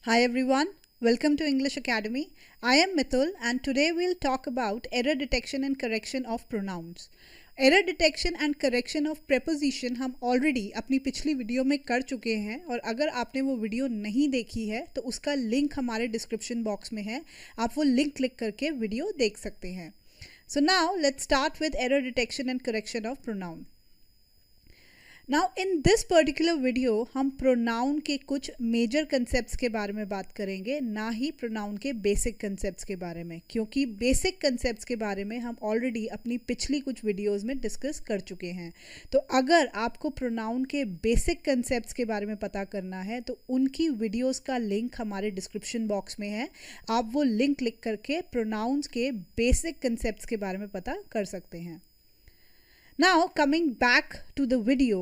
Hi everyone, welcome to English Academy. I am Mithul and today we'll talk about error detection and correction of pronouns. Error detection and correction of preposition हम already अपनी पिछली video में कर चुके हैं और अगर आपने वो वीडियो नहीं देखी है तो उसका लिंक हमारे डिस्क्रिप्शन बॉक्स में है, आप वो लिंक क्लिक करके वीडियो देख सकते हैं. So now let's start with error detection and correction of pronoun. Now in this particular video हम प्रोनाउन के कुछ मेजर कंसेप्ट्स के बारे में बात करेंगे, ना ही प्रोनाउन के बेसिक कंसेप्ट्स के बारे में, क्योंकि बेसिक कंसेप्ट्स के बारे में हम ऑलरेडी अपनी पिछली कुछ वीडियोस में डिस्कस कर चुके हैं. तो अगर आपको प्रोनाउन के बेसिक कंसेप्ट्स के बारे में पता करना है तो उनकी वीडियोस का लिंक हमारे डिस्क्रिप्शन बॉक्स में है, आप वो लिंक क्लिक करके प्रोनाउंस के बेसिक कंसेप्ट्स के बारे में पता कर सकते हैं. Now coming back to the video,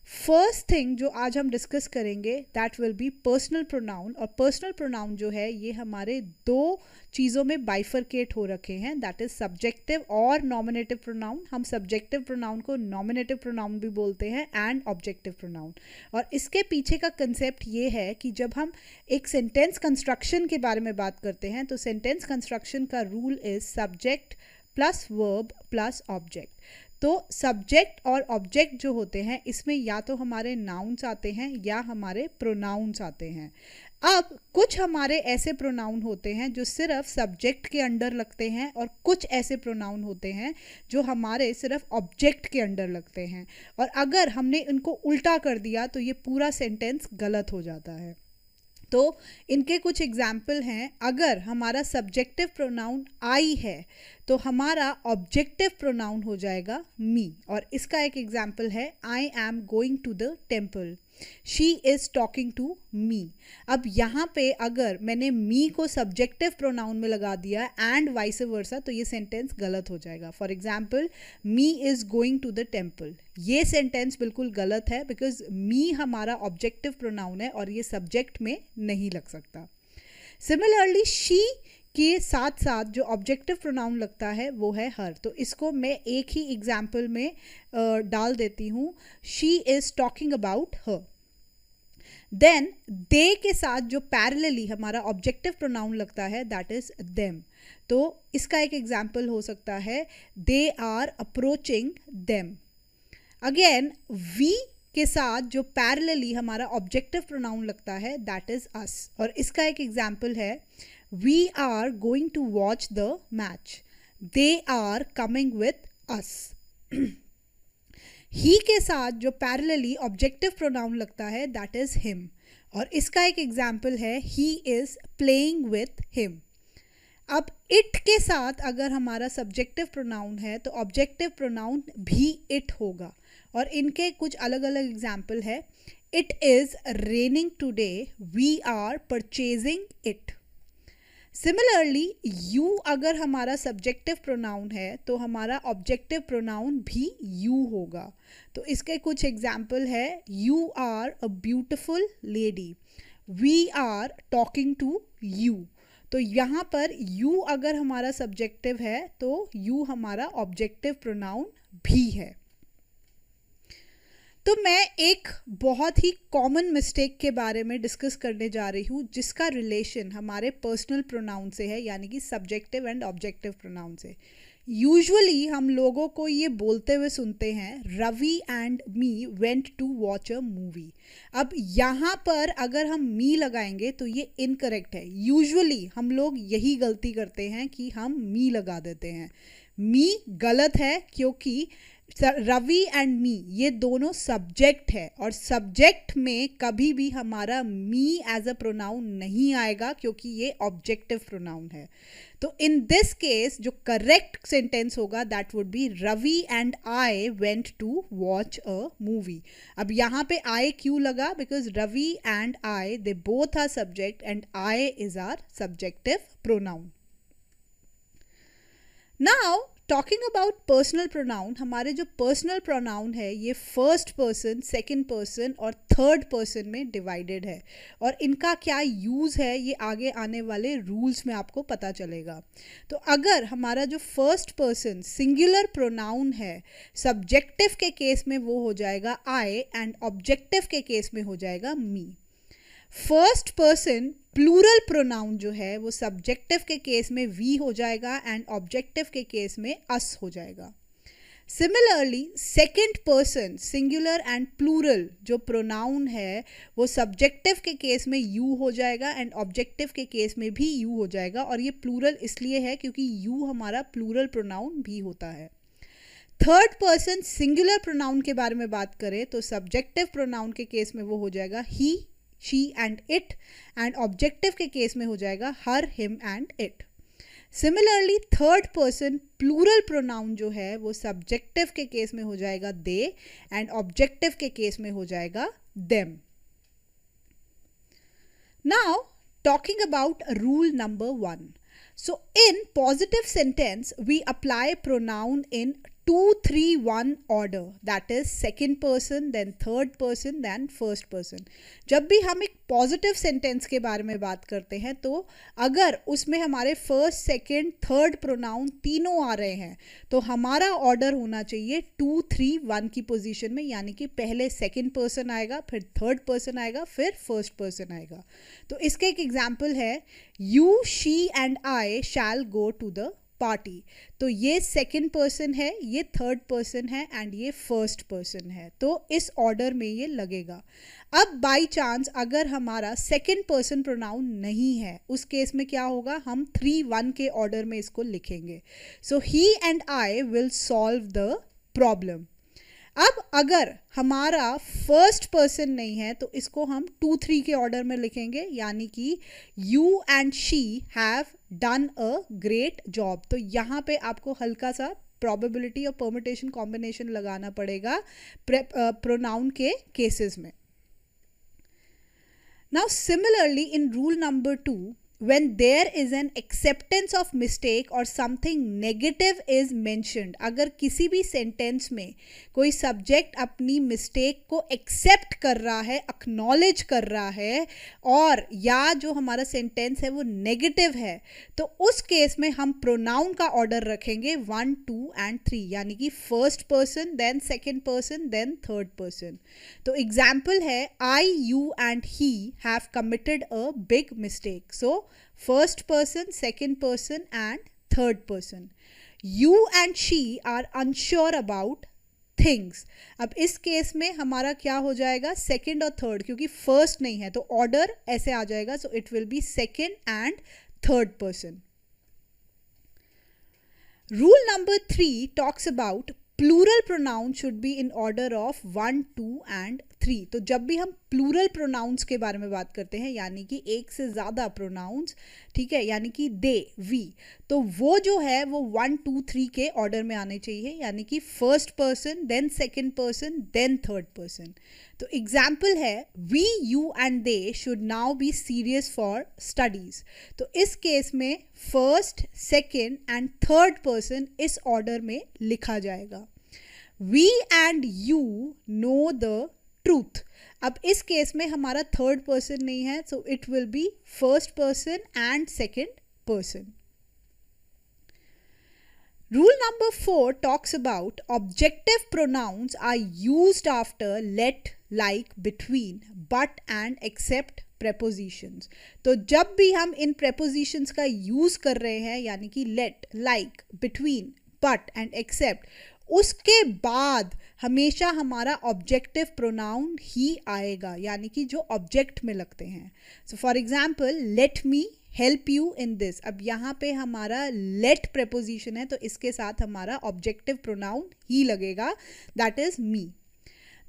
first thing जो आज हम डिस्कस करेंगे that will be personal pronoun. और पर्सनल प्रोनाउन जो है ये हमारे दो चीज़ों में बाइफरकेट हो रखे हैं, दैट इज सब्जेक्टिव और नॉमिनेटिव प्रोनाउन. हम सब्जेक्टिव प्रोनाउन को नॉमिनेटिव प्रोनाउन भी बोलते हैं एंड ऑब्जेक्टिव प्रोनाउन. और इसके पीछे का कंसेप्ट ये है कि जब हम एक सेंटेंस कंस्ट्रक्शन के बारे में बात करते हैं तो सेंटेंस कंस्ट्रक्शन का rule is subject plus verb plus object. तो सब्जेक्ट और ऑब्जेक्ट जो होते हैं इसमें या तो हमारे नाउन्स आते हैं या हमारे प्रोनाउंस आते हैं. अब कुछ हमारे ऐसे प्रोनाउन होते हैं जो सिर्फ सब्जेक्ट के अंडर लगते हैं और कुछ ऐसे प्रोनाउन होते हैं जो हमारे सिर्फ ऑब्जेक्ट के अंडर लगते हैं. और अगर हमने इनको उल्टा कर दिया तो ये पूरा सेंटेंस गलत हो जाता है. तो इनके कुछ एग्जाम्पल हैं. अगर हमारा सब्जेक्टिव प्रोनाउन आई है तो हमारा ऑब्जेक्टिव प्रोनाउन हो जाएगा मी. और इसका एक एग्जाम्पल है I am going to the temple, she is talking to me. अब यहाँ पे अगर मैंने मी को सब्जेक्टिव प्रोनाउन में लगा दिया एंड वाइस वर्सा तो ये सेंटेंस गलत हो जाएगा. For example me is going to the temple, ये सेंटेंस बिल्कुल गलत है बिकॉज मी हमारा ऑब्जेक्टिव प्रोनाउन है और ये सब्जेक्ट में नहीं लग सकता. सिमिलरली शी के साथ साथ जो ऑब्जेक्टिव प्रोनाउन लगता है वो है हर. तो इसको मैं एक ही एग्जाम्पल में डाल देती हूँ, she is talking about her. Then they के साथ जो पैरेलली हमारा ऑब्जेक्टिव प्रोनाउन लगता है दैट इज देम. तो इसका एक एग्जाम्पल हो सकता है they are approaching them. Again we के साथ जो पैरेलली हमारा ऑब्जेक्टिव प्रोनाउन लगता है दैट इज अस. और इसका एक एग्जाम्पल है we are going to watch the match, they are coming with us. He के साथ जो पैरेलली ऑब्जेक्टिव प्रोनाउन लगता है दैट इज हिम. और इसका एक एग्जाम्पल है he is playing with him. अब इट के साथ अगर हमारा सब्जेक्टिव प्रोनाउन है तो ऑब्जेक्टिव प्रोनाउन भी इट होगा. और इनके कुछ अलग अलग एग्जाम्पल है. It is raining today, we are purchasing it. Similarly you अगर हमारा सब्जेक्टिव प्रोनाउन है तो हमारा ऑब्जेक्टिव प्रोनाउन भी यू होगा. तो इसके कुछ एग्जाम्पल है you are a beautiful lady, we are talking to you. तो यहाँ पर यू अगर हमारा सब्जेक्टिव है तो यू हमारा ऑब्जेक्टिव प्रोनाउन भी है. तो मैं एक बहुत ही कॉमन मिस्टेक के बारे में डिस्कस करने जा रही हूँ जिसका रिलेशन हमारे पर्सनल प्रोनाउन से है, यानी कि सब्जेक्टिव एंड ऑब्जेक्टिव प्रोनाउन से. यूजुअली हम लोगों को ये बोलते हुए सुनते हैं Ravi and me went to watch a movie. अब यहाँ पर अगर हम मी लगाएंगे तो ये इनकरेक्ट है. यूजुअली हम लोग यही गलती करते हैं कि हम मी लगा देते हैं. मी गलत है क्योंकि रवि एंड मी ये दोनों सब्जेक्ट है और सब्जेक्ट में कभी भी हमारा मी एज अ प्रोनाउन नहीं आएगा क्योंकि ये ऑब्जेक्टिव प्रोनाउन है. तो इन दिस केस जो करेक्ट सेंटेंस होगा that would be Ravi and I went to watch a movie. अब यहाँ पे आई क्यों लगा? Because Ravi and I they both are subject and I is are subjective pronoun. Now talking about personal pronoun, हमारे जो personal pronoun है ये first person, second person और थर्ड पर्सन में डिवाइडेड है. और इनका क्या यूज़ है ये आगे आने वाले रूल्स में आपको पता चलेगा. तो अगर हमारा जो फर्स्ट पर्सन सिंगुलर प्रोनाउन है, सब्जेक्टिव के केस में वो हो जाएगा आई एंड ऑब्जेक्टिव के केस में हो जाएगा मी. फर्स्ट पर्सन प्लूरल प्रोनाउन जो है वो सब्जेक्टिव के केस में वी हो जाएगा एंड ऑब्जेक्टिव के केस में अस हो जाएगा. Similarly second person singular and plural जो प्रोनाउन है वो सब्जेक्टिव के केस में यू हो जाएगा एंड ऑब्जेक्टिव के केस में भी यू हो जाएगा. और ये प्लूरल इसलिए है क्योंकि यू हमारा प्लूरल प्रोनाउन भी होता है. थर्ड पर्सन सिंगुलर प्रोनाउन के बारे में बात करें तो सब्जेक्टिव प्रोनाउन के केस में वो हो जाएगा he, she and it and objective के केस में हो जाएगा her, him and it. Similarly third person plural pronoun जो है वो सब्जेक्टिव के केस में हो जाएगा दे एंड ऑब्जेक्टिव के केस में हो जाएगा them. Now talking about rule number 1. So in positive sentence we apply pronoun in 2-3-1 order, that is second person then third person then first person. जब भी हम एक पॉजिटिव सेंटेंस के बारे में बात करते हैं तो अगर उसमें हमारे फर्स्ट, सेकंड, थर्ड प्रोनाउन तीनों आ रहे हैं तो हमारा ऑर्डर होना चाहिए 2-3-1 की पोजीशन में, यानी कि पहले सेकंड पर्सन आएगा, फिर थर्ड पर्सन आएगा, फिर फर्स्ट पर्सन आएगा. तो इसका एक एग्जाम्पल है you, she and I shall go to the party. तो ये सेकंड पर्सन है, ये थर्ड पर्सन है एंड ये फर्स्ट पर्सन है. तो इस ऑर्डर में ये लगेगा. अब बाय चांस अगर हमारा सेकंड पर्सन प्रोनाउन नहीं है उस केस में क्या होगा, हम 3-1 के ऑर्डर में इसको लिखेंगे. So he and I will solve the problem. अब अगर हमारा फर्स्ट पर्सन नहीं है तो इसको हम 2-3 के ऑर्डर में लिखेंगे, यानी कि you and she have done a great job. तो यहाँ पे आपको हल्का सा प्रोबेबिलिटी और परम्यूटेशन कॉम्बिनेशन लगाना पड़ेगा प्रोनाउन के केसेस में. Now similarly in rule number 2, when there is an acceptance of mistake or something negative is mentioned, अगर किसी भी सेंटेंस में कोई सब्जेक्ट अपनी मिस्टेक को एक्सेप्ट कर रहा है, एक्नॉलेज कर रहा है, और या जो हमारा सेंटेंस है वो नेगेटिव है, तो उस केस में हम प्रोनाउन का ऑर्डर रखेंगे 1, 2 एंड 3, यानी कि first person then second person then third person. तो एग्जाम्पल है I, you and he have committed a big mistake. So first person, second person and third person. You and she are unsure about things. अब इस केस में हमारा क्या हो जाएगा, सेकेंड और थर्ड, क्योंकि फर्स्ट नहीं है तो ऑर्डर ऐसे आ जाएगा. So it will be second and third person. Rule number 3 talks about plural pronoun should be in order of 1, 2 and 3. तो जब भी हम प्लूरल प्रोनाउंस के बारे में बात करते हैं, यानी कि एक से ज़्यादा प्रोनाउंस, ठीक है, यानी कि दे, वी, तो वो जो है वो 1, 2, 3 के ऑर्डर में आने चाहिए, यानी कि first person then second person then third person. तो एग्जाम्पल है we, you and they should now be serious for studies. तो इस केस में first, second and third person इस ऑर्डर में लिखा जाएगा. We and you know the truth. अब इस केस में हमारा थर्ड पर्सन नहीं है, so it will be first person and second person. Rule number 4 talks about objective pronouns are used after let, like, between, but and except prepositions. तो जब भी हम इन prepositions का use कर रहे हैं, यानी कि let, like, between, but and except, उसके बाद हमेशा हमारा ऑब्जेक्टिव प्रोनाउन ही आएगा, यानी कि जो ऑब्जेक्ट में लगते हैं. So for example let me help you in this. अब यहाँ पे हमारा लेट प्रेपोजिशन है तो इसके साथ हमारा ऑब्जेक्टिव प्रोनाउन ही लगेगा, that is me.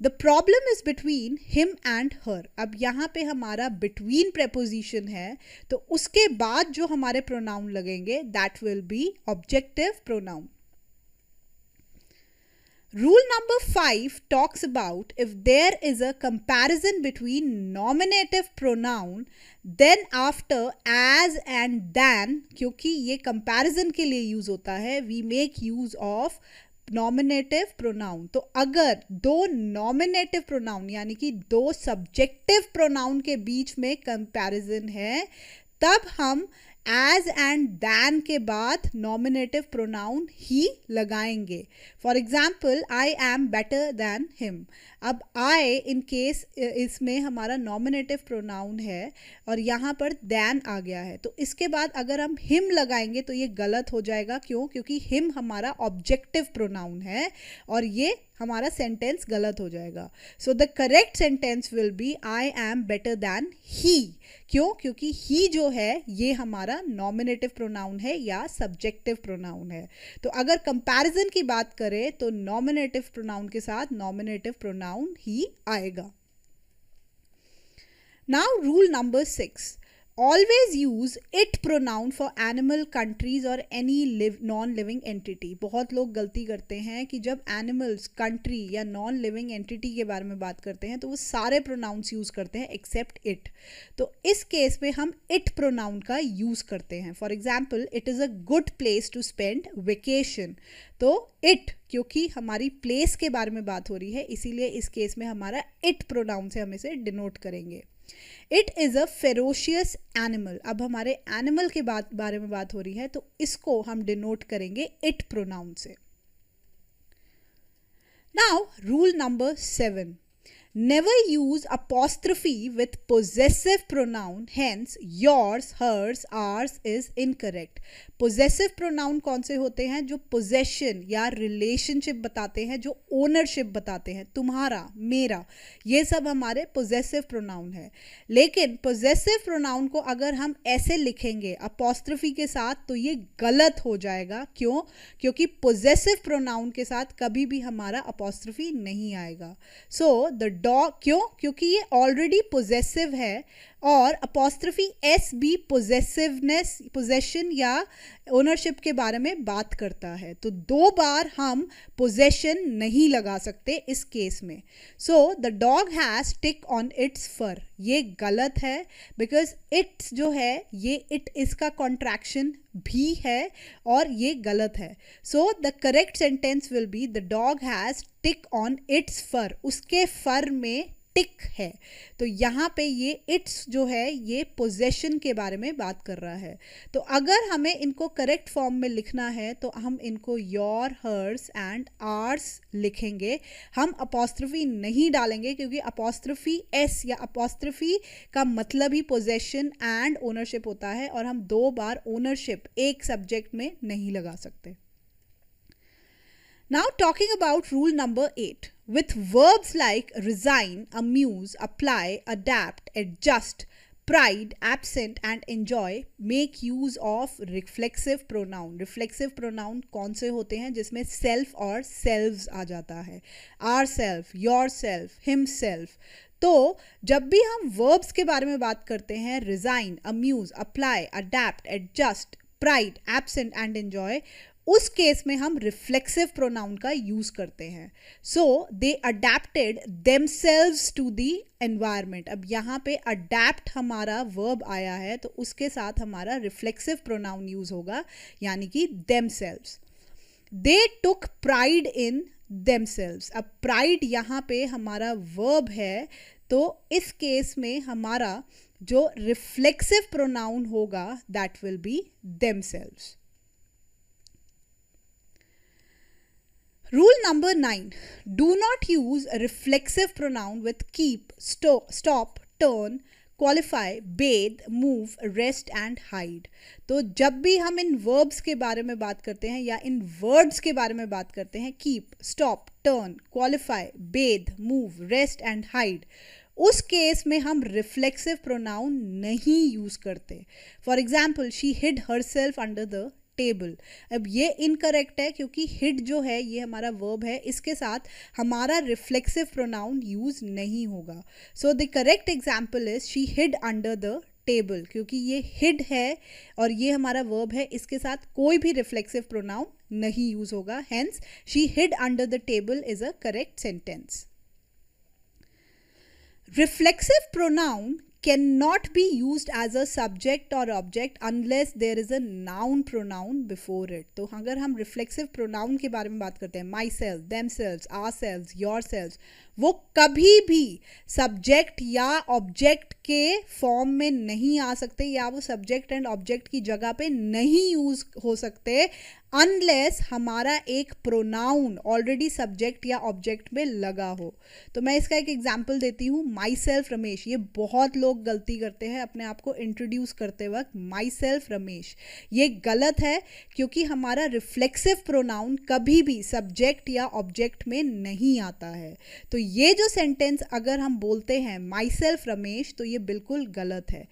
The problem is between him and her. अब यहाँ पे हमारा बिटवीन प्रेपोजिशन है तो उसके बाद जो हमारे प्रोनाउन लगेंगे that will B objective pronoun. Rule number 5 talks about if there is a comparison between nominative pronoun then after as and than, क्योंकि ये comparison के लिए use होता है, we make use of nominative pronoun. तो अगर दो nominative pronoun यानी कि दो subjective pronoun के बीच में comparison है तब हम एज एंड दैन के बाद नॉमिनेटिव प्रोनाउन ही लगाएंगे. For example, I am better then him. अब आई इन केस इसमें हमारा नॉमिनेटिव प्रोनाउन है और यहाँ पर दैन आ गया है, तो इसके बाद अगर हम हिम लगाएंगे तो ये गलत हो जाएगा. क्यों? क्योंकि हिम हमारा ऑब्जेक्टिव प्रोनाउन है और ये हमारा सेंटेंस गलत हो जाएगा. So the correct sentence will be I am better than he. क्यों? क्योंकि ही जो है ये हमारा नॉमिनेटिव प्रोनाउन है या सब्जेक्टिव प्रोनाउन है. तो अगर कंपैरिजन की बात करें तो नॉमिनेटिव प्रोनाउन के साथ नॉमिनेटिव प्रोनाउन ही आएगा. Now rule number 6. Always use it pronoun for animal, countries or any non-living entity. बहुत लोग गलती करते हैं कि जब animals, country या non-living entity के बारे में बात करते हैं तो वो सारे pronouns यूज़ करते हैं except it. तो इस केस में हम it pronoun का यूज़ करते हैं. For example, it is a good place to spend vacation. तो it, क्योंकि हमारी place के बारे में बात हो रही है, इसीलिए इस केस में हमारा it pronoun से हम इसे denote करेंगे. It is a ferocious animal. अब हमारे एनिमल के बारे में बात हो रही है तो इसको हम डिनोट करेंगे इट प्रोनाउन से. Now rule number 7. Never use apostrophe with possessive pronoun, hence yours, hers, ours is incorrect. Possessive pronoun कौन से होते हैं? जो possession या relationship बताते हैं, जो ownership बताते हैं, तुम्हारा, मेरा, ये सब हमारे possessive pronoun है. लेकिन possessive pronoun को अगर हम ऐसे लिखेंगे apostrophe के साथ तो ये गलत हो जाएगा. क्यों? क्योंकि possessive pronoun के साथ कभी भी हमारा apostrophe नहीं आएगा. So the dog, क्यों? क्योंकि ये ऑलरेडी पोजेसिव है और अपोस्ट्रोफी एस भी पोजेसिवनेस, पोजेशन या ओनरशिप के बारे में बात करता है. तो 2 बार हम पोजेशन नहीं लगा सकते इस केस में. So the dog has tick on it's फर. ये गलत है बिकॉज इट्स जो है ये इट इसका कॉन्ट्रैक्शन भी है और ये गलत है. सो the correct sentence will be the dog has tick on it's फर. उसके फर में टिक है. तो यहाँ पे ये इट्स जो है ये पोजेशन के बारे में बात कर रहा है. तो अगर हमें इनको करेक्ट फॉर्म में लिखना है तो हम इनको योर, हर्स एंड आर्स लिखेंगे. हम अपोस्ट्रोफी नहीं डालेंगे क्योंकि अपोस्ट्रोफी एस या अपोस्ट्रोफी का मतलब ही पोजेशन एंड ओनरशिप होता है और हम 2 बार ओनरशिप एक सब्जेक्ट में नहीं लगा सकते. Now talking about rule number 8. With verbs like resign, amuse, apply, adapt, adjust, pride, absent and enjoy, make use of reflexive pronoun. Reflexive pronoun कौन से होते हैं? जिसमें self और selves आ जाता है. ourself, yourself, himself. तो जब भी हम verbs के बारे में बात करते हैं, resign, amuse, apply, adapt, adjust, pride, absent and enjoy, उस केस में हम रिफ्लेक्सिव प्रोनाउन का यूज करते हैं. So they adapted themselves to the environment. अब यहाँ पे अडेप्ट हमारा वर्ब आया है तो उसके साथ हमारा रिफ्लेक्सिव प्रोनाउन यूज होगा यानी कि themselves. They took pride in themselves. अब प्राइड यहाँ पे हमारा वर्ब है तो इस केस में हमारा जो रिफ्लेक्सिव प्रोनाउन होगा that will B themselves. Rule number 9. Do not use a reflexive pronoun with keep, stop, turn, qualify, bathe, move, rest and hide. तो जब भी हम इन verbs के बारे में बात करते हैं या इन words के बारे में बात करते हैं, keep, stop, turn, qualify, bathe, move, rest and hide, उस केस में हम रिफ्लेक्सिव प्रोनाउन नहीं यूज करते. For example, she hid herself under the table. अब ये इनकरेक्ट है क्योंकि हिड जो है ये हमारा वर्ब है, इसके साथ हमारा रिफ्लेक्सिव प्रोनाउन यूज नहीं होगा. So the correct example is she hid under the table. क्योंकि ये हिड है और ये हमारा वर्ब है, इसके साथ कोई भी रिफ्लेक्सिव प्रोनाउन नहीं यूज होगा. Hence she hid under the table is a correct sentence. Reflexive pronoun cannot be used as a subject or object unless there is a noun pronoun before it. तो अगर हम reflexive pronoun के बारे में बात करते हैं, myself, themselves, ourselves, yourselves, वो कभी भी subject या object के फॉर्म में नहीं आ सकते या वो subject and object की जगह पे नहीं यूज हो सकते अनलेस हमारा एक प्रोनाउन ऑलरेडी सब्जेक्ट या ऑब्जेक्ट में लगा हो. तो मैं इसका एक एग्जांपल देती हूँ. My self Ramesh. ये बहुत लोग गलती करते हैं अपने आप को इंट्रोड्यूस करते वक्त. माई सेल्फ रमेश, ये गलत है क्योंकि हमारा रिफ्लेक्सिव प्रोनाउन कभी भी सब्जेक्ट या ऑब्जेक्ट में नहीं आता है. तो ये जो सेंटेंस अगर हम बोलते हैं माई सेल्फ रमेश, तो ये बिल्कुल गलत है.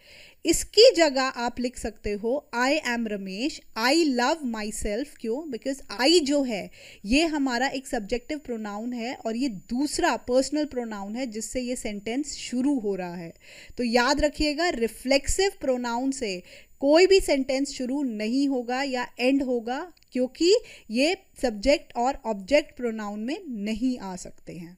इसकी जगह आप लिख सकते हो I am Ramesh, I love my self. क्यों? बिकॉज आई जो है ये हमारा एक सब्जेक्टिव प्रोनाउन है और ये दूसरा पर्सनल प्रोनाउन है जिससे ये सेंटेंस शुरू हो रहा है. तो याद रखिएगा, रिफ्लेक्सिव प्रोनाउन से कोई भी सेंटेंस शुरू नहीं होगा या एंड होगा क्योंकि ये सब्जेक्ट और ऑब्जेक्ट प्रोनाउन में नहीं आ सकते हैं.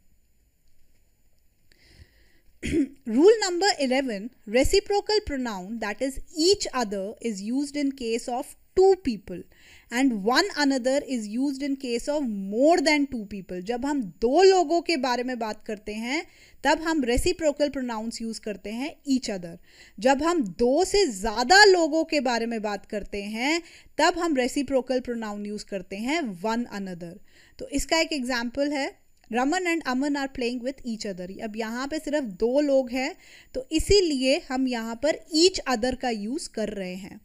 Rule number 11, reciprocal pronoun that is each other is used in case of two people and one another is used in case of more than two people. जब हम दो लोगों के बारे में बात करते हैं तब हम reciprocal pronouns यूज करते हैं each other. जब हम दो से ज़्यादा लोगों के बारे में बात करते हैं तब हम reciprocal pronoun यूज करते हैं one another. तो इसका एक एग्जाम्पल है, Raman and Aman are playing with each other. अब यहाँ पे सिर्फ दो लोग हैं तो इसीलिए हम यहाँ पर ईच अदर का यूज कर रहे हैं.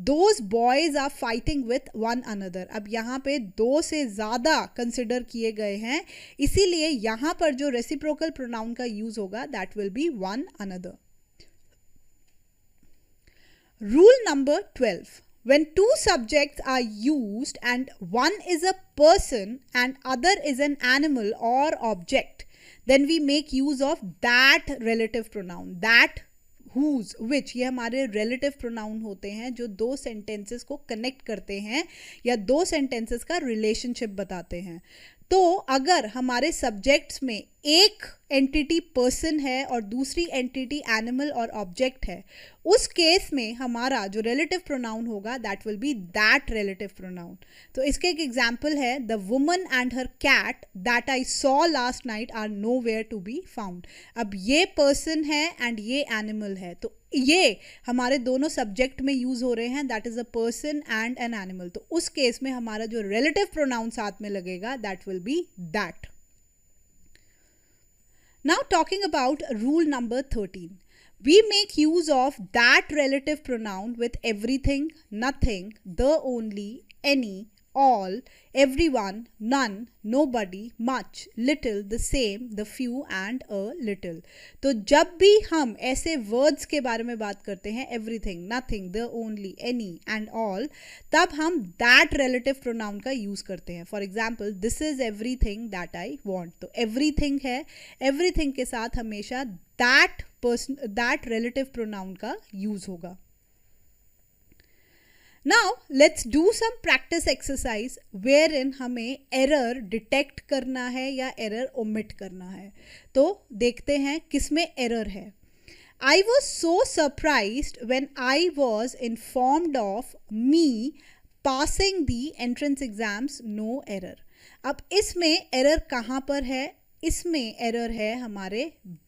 Those boys are fighting with one another. अब यहाँ पे दो से ज़्यादा कंसिडर किए गए हैं इसीलिए यहाँ पर जो रेसिप्रोकल प्रोनाउन का यूज होगा that will B one another. Rule number 12, when two subjects are used and one is a person and other is an animal or object, then we make use of that relative pronoun. That, whose, which, ये हमारे relative pronoun होते हैं जो दो sentences को connect करते हैं या दो sentences का relationship बताते हैं. तो अगर हमारे सब्जेक्ट्स में एक एंटिटी पर्सन है और दूसरी एंटिटी एनिमल और ऑब्जेक्ट है, उस केस में हमारा जो रिलेटिव प्रोनाउन होगा that will be that relative pronoun. तो इसके एक एग्जांपल है, the woman and her cat that I saw last night are nowhere to be found. अब ये पर्सन है एंड ये एनिमल है तो ये हमारे दोनों सब्जेक्ट में यूज हो रहे हैं, that is a person and an animal. तो उस केस में हमारा जो रिलेटिव प्रोनाउन साथ में लगेगा that will be that. Now talking about rule number 13. We make use of that relative pronoun with everything, nothing, the only, any, all, everyone, none, nobody, much, little, the same, the few and a little. तो जब भी हम ऐसे words के बारे में बात करते हैं everything, nothing, the only, any and all, तब हम that relative pronoun का use करते हैं. For example, this is everything that I want. तो everything है, everything के साथ हमेशा that relative pronoun का use होगा. Now let's do some practice exercise wherein हमें error detect करना है या error omit करना है. तो देखते हैं किसमें error है. I was so surprised when I was informed of me passing the entrance exams, no error. अब इसमें error कहाँ पर है? इसमें एरर है हमारे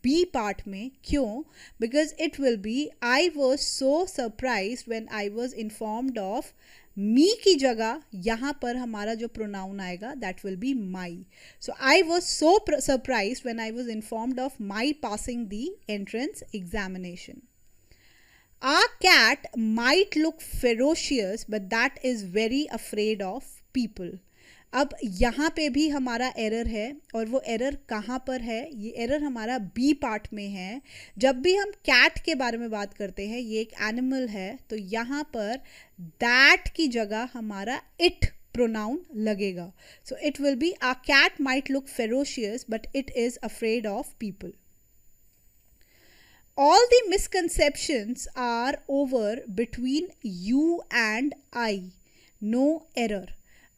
बी पार्ट में. क्यों? Because it will be I was so surprised when I was informed of me की जगह यहाँ पर हमारा जो प्रोनाउन आएगा that will be my. So I was so surprised when I was informed of my passing the entrance examination. Our cat might look ferocious but that is very afraid of people. अब यहाँ पे भी हमारा error है और वो error कहाँ पर है? ये एरर हमारा बी पार्ट में है. जब भी हम कैट के बारे में बात करते हैं, ये एक एनिमल है, तो यहाँ पर दैट की जगह हमारा इट प्रोनाउन लगेगा. So it will be our cat might look ferocious but it is afraid of people. All the misconceptions are over between you and I. No error.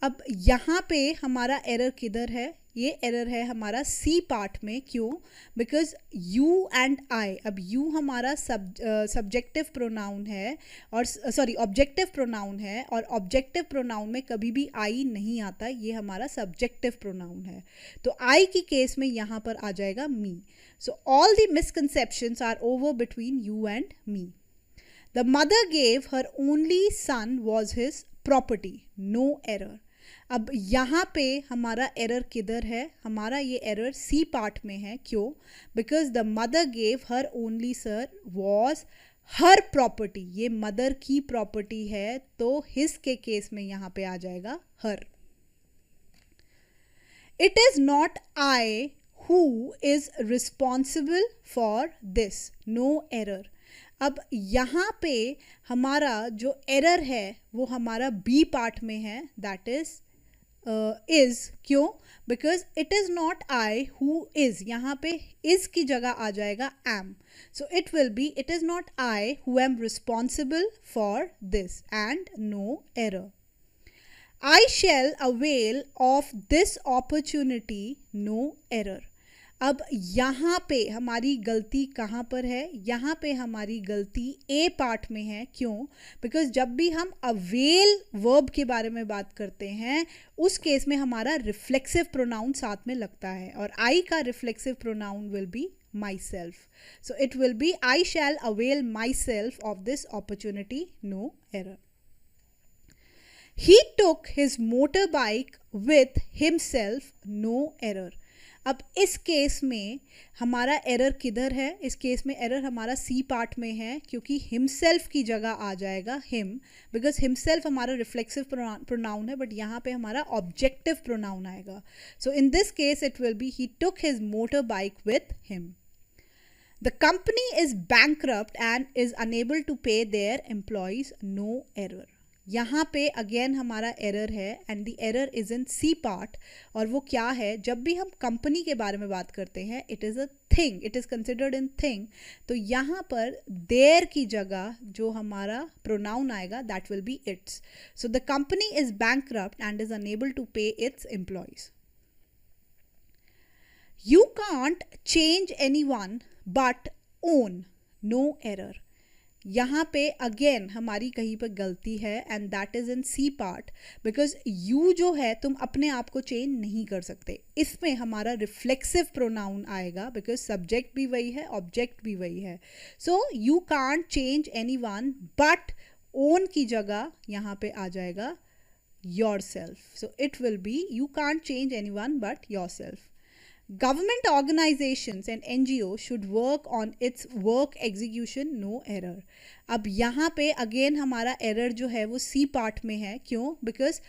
अब यहाँ पे हमारा एरर किधर है? ये एरर है हमारा सी पार्ट में. क्यों? Because you and I. अब यू हमारा सब्जेक्टिव प्रोनाउन है और सॉरी ऑब्जेक्टिव प्रोनाउन है, और ऑब्जेक्टिव प्रोनाउन में कभी भी आई नहीं आता. ये हमारा सब्जेक्टिव प्रोनाउन है. तो आई की केस में यहाँ पर आ जाएगा me. So all the misconceptions are over between you and me. The mother gave her only son was his property. No error. अब यहाँ पे हमारा एरर किधर है? हमारा ये एरर सी पार्ट में है. क्यों? Because the mother gave her only sir was her property. ये मदर की प्रॉपर्टी है, तो हिज के केस में यहाँ पे आ जाएगा her. It is not I who is responsible for this. No error. अब यहाँ पे हमारा जो एरर है वो हमारा बी पार्ट में है, दैट इज. क्यों? Because it is not I who is. यहाँ पे इज़ की जगह आ जाएगा am. So it will be it is not I who am responsible for this and no error. I shall avail of this opportunity. No error. अब यहाँ पे हमारी गलती कहाँ पर है? यहाँ पे हमारी गलती ए पार्ट में है. क्यों? बिकॉज जब भी हम अवेल वर्ब के बारे में बात करते हैं उस केस में हमारा रिफ्लेक्सिव प्रोनाउन साथ में लगता है, और आई का reflexive pronoun will be myself. So it will be I shall avail myself of this opportunity. No error. He took his motorbike with himself. No error. अब इस केस में हमारा एरर किधर है? इस केस में एरर हमारा सी पार्ट में है, क्योंकि हिमसेल्फ की जगह आ जाएगा हिम. बिकॉज हिमसेल्फ हमारा रिफ्लेक्सिव प्रोनाउन है, बट यहाँ पे हमारा ऑब्जेक्टिव प्रोनाउन आएगा. So in this case it will be he took his motor bike with him. The company is bankrupt and is unable to pay their employees. No error. यहाँ पे again हमारा error है and the error is in C part. और वो क्या है? जब भी हम कंपनी के बारे में बात करते हैं it is a thing, it is considered in thing. तो यहाँ पर देयर की जगह जो हमारा प्रोनाउन आएगा that will be its. So the company is bankrupt and is unable to pay its employees. You can't change anyone but own. No error. यहाँ पे अगेन हमारी कहीं पर गलती है and that is in C part. Because you जो है तुम अपने आप को चेंज नहीं कर सकते. इसमें हमारा रिफ्लेक्सिव प्रोनाउन आएगा बिकॉज सब्जेक्ट भी वही है, ऑब्जेक्ट भी वही है. So you can't change anyone but own की जगह यहाँ पे आ जाएगा your self. So it will B you can't change anyone but your self. Government organizations and NGO should work on its work execution. No error. अब यहाँ पे again हमारा एरर जो है वो सी पार्ट में है. क्यों? बिकॉज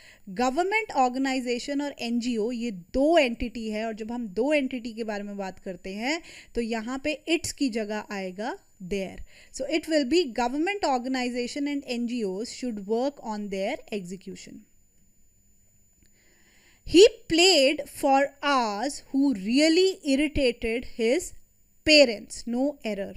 गवर्नमेंट ऑर्गेनाइजेशन और NGO ये दो एंटिटी है, और जब हम दो एंटिटी के बारे में बात करते हैं तो यहाँ पे इट्स की जगह आएगा there. So it will be government organisation and NGOs should work on their execution. He played for hours who really irritated his parents. No error.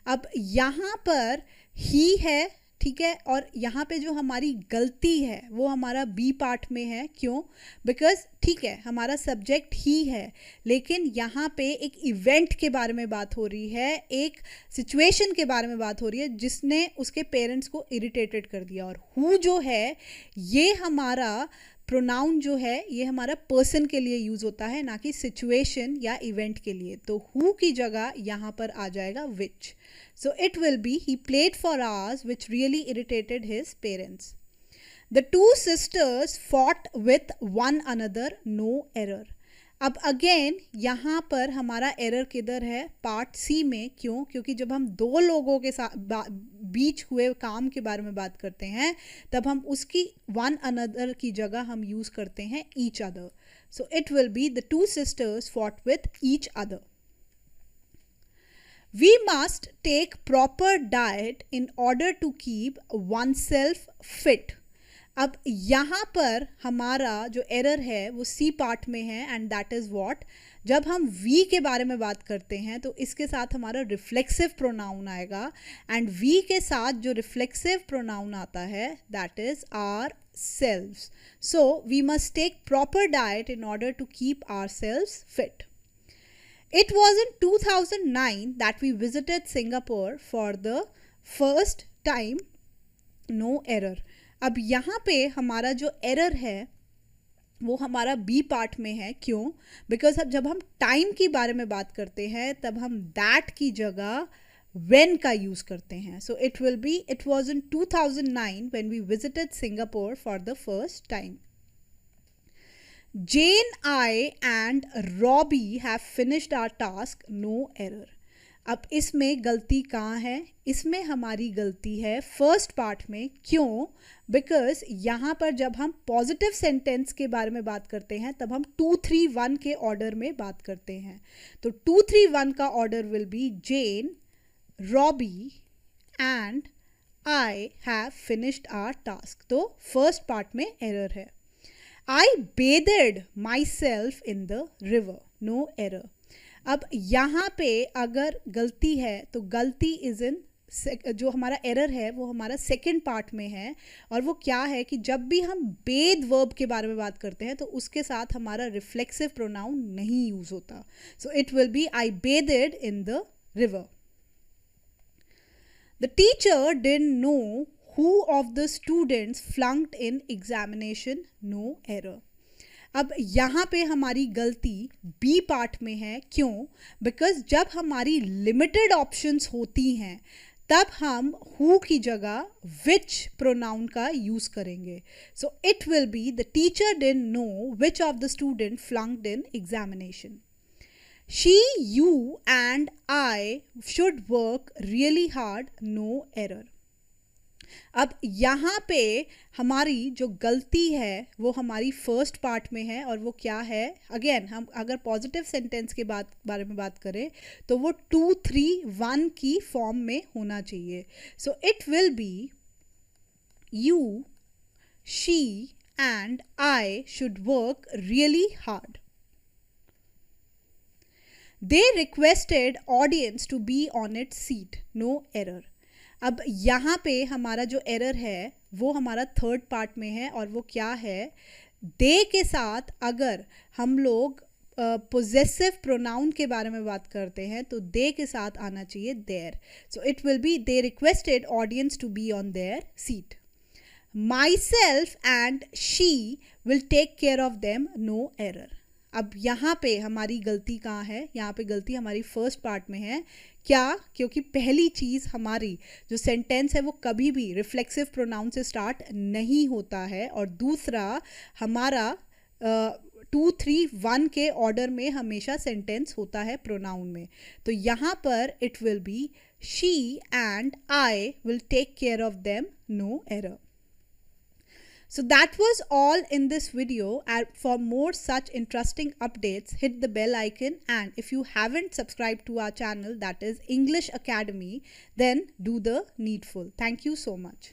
अब यहाँ पर ही है, ठीक है, और यहाँ पे जो हमारी गलती है वो हमारा बी पार्ट में है. क्यों? बिकॉज ठीक है हमारा सब्जेक्ट ही है, लेकिन यहाँ पे एक इवेंट के बारे में बात हो रही है, एक सिचुएशन के बारे में बात हो रही है जिसने उसके पेरेंट्स को इरिटेटेड कर दिया. और हु जो है ये हमारा प्रोनाउन जो है ये हमारा पर्सन के लिए यूज़ होता है, ना कि सिचुएशन या इवेंट के लिए. तो हु की जगह यहाँ पर आ जाएगा which. So it will be he played for hours which really irritated his parents. The two sisters fought with one another. No error. अब अगेन यहाँ पर हमारा एरर किधर है? पार्ट सी में. क्यों? क्योंकि जब हम दो लोगों के साथ बीच हुए काम के बारे में बात करते हैं तब हम उसकी वन अनदर की जगह हम यूज़ करते हैं each other. So it will be the two sisters fought with each other. We must take proper diet in order to keep oneself fit. अब यहाँ पर हमारा जो एरर है वो सी पार्ट में है एंड दैट इज़ व्हाट? जब हम वी के बारे में बात करते हैं तो इसके साथ हमारा रिफ्लेक्सिव प्रोनाउन आएगा, एंड वी के साथ जो रिफ्लेक्सिव प्रोनाउन आता है that is ourselves. So we must take proper diet in order to keep ourselves fit. It was in 2009 that we visited Singapore for the first time. No error. अब यहाँ पे हमारा जो error है वो हमारा B part में है. क्यों? बिकॉज अब जब हम टाइम के बारे में बात करते हैं तब हम दैट की जगह when का यूज़ करते हैं. So it will be, it was in 2009 when we visited Singapore for the first time. Jane, I and Robbie have finished our task. No error. अब इसमें गलती कहाँ है? इसमें हमारी गलती है फर्स्ट पार्ट में. क्यों? बिकॉज यहाँ पर जब हम पॉजिटिव सेंटेंस के बारे में बात करते हैं तब हम 2, 3, 1 के ऑर्डर में बात करते हैं. तो 2, 3, 1 का order will be Jane, Robbie and I have finished our task. तो फर्स्ट पार्ट में एरर है. I bathed myself in the river. No error. अब यहाँ पे अगर गलती है तो गलती इज इन, जो हमारा एरर है वो हमारा सेकेंड पार्ट में है. और वो क्या है कि जब भी हम बेद वर्ब के बारे में बात करते हैं तो उसके साथ हमारा रिफ्लेक्सिव प्रोनाउन नहीं यूज होता. So it will be I bathed in the river. The teacher didn't know who of the students flunked in examination. No error. अब यहाँ पे हमारी गलती बी पार्ट में है. क्यों? बिकॉज जब हमारी लिमिटेड ऑप्शंस होती हैं तब हम who की जगह which प्रोनाउन का यूज़ करेंगे. सो it will be the teacher didn't know which of the student flunked in examination. She, you and I should work really hard. No error. अब यहाँ पे हमारी जो गलती है वो हमारी फर्स्ट पार्ट में है. और वो क्या है? अगेन हम अगर पॉजिटिव सेंटेंस के बारे में बात करें तो वो 2, 3, 1 की फॉर्म में होना चाहिए. सो it will B you, she and I should work really hard. They requested audience to be on its seat. No error. अब यहाँ पे हमारा जो एरर है वो हमारा थर्ड पार्ट में है. और वो क्या है? दे के साथ अगर हम लोग पोजेसिव प्रोनाउन के बारे में बात करते हैं तो दे के साथ आना चाहिए there. So it will be they requested audience to be on their seat. Myself and she will take care of them. No error. अब यहाँ पे हमारी गलती कहाँ है? यहाँ पे गलती हमारी फर्स्ट पार्ट में है. क्या? क्योंकि पहली चीज़ हमारी जो सेंटेंस है वो कभी भी रिफ्लेक्सिव प्रोनाउन से स्टार्ट नहीं होता है. और दूसरा हमारा 2, 3, 1 के ऑर्डर में हमेशा सेंटेंस होता है प्रोनाउन में. तो यहाँ पर it will be she and I will take care of them. No error. So that was all in this video. And for more such interesting updates, hit the bell icon. And if you haven't subscribed to our channel, that is English Academy, then do the needful. Thank you so much.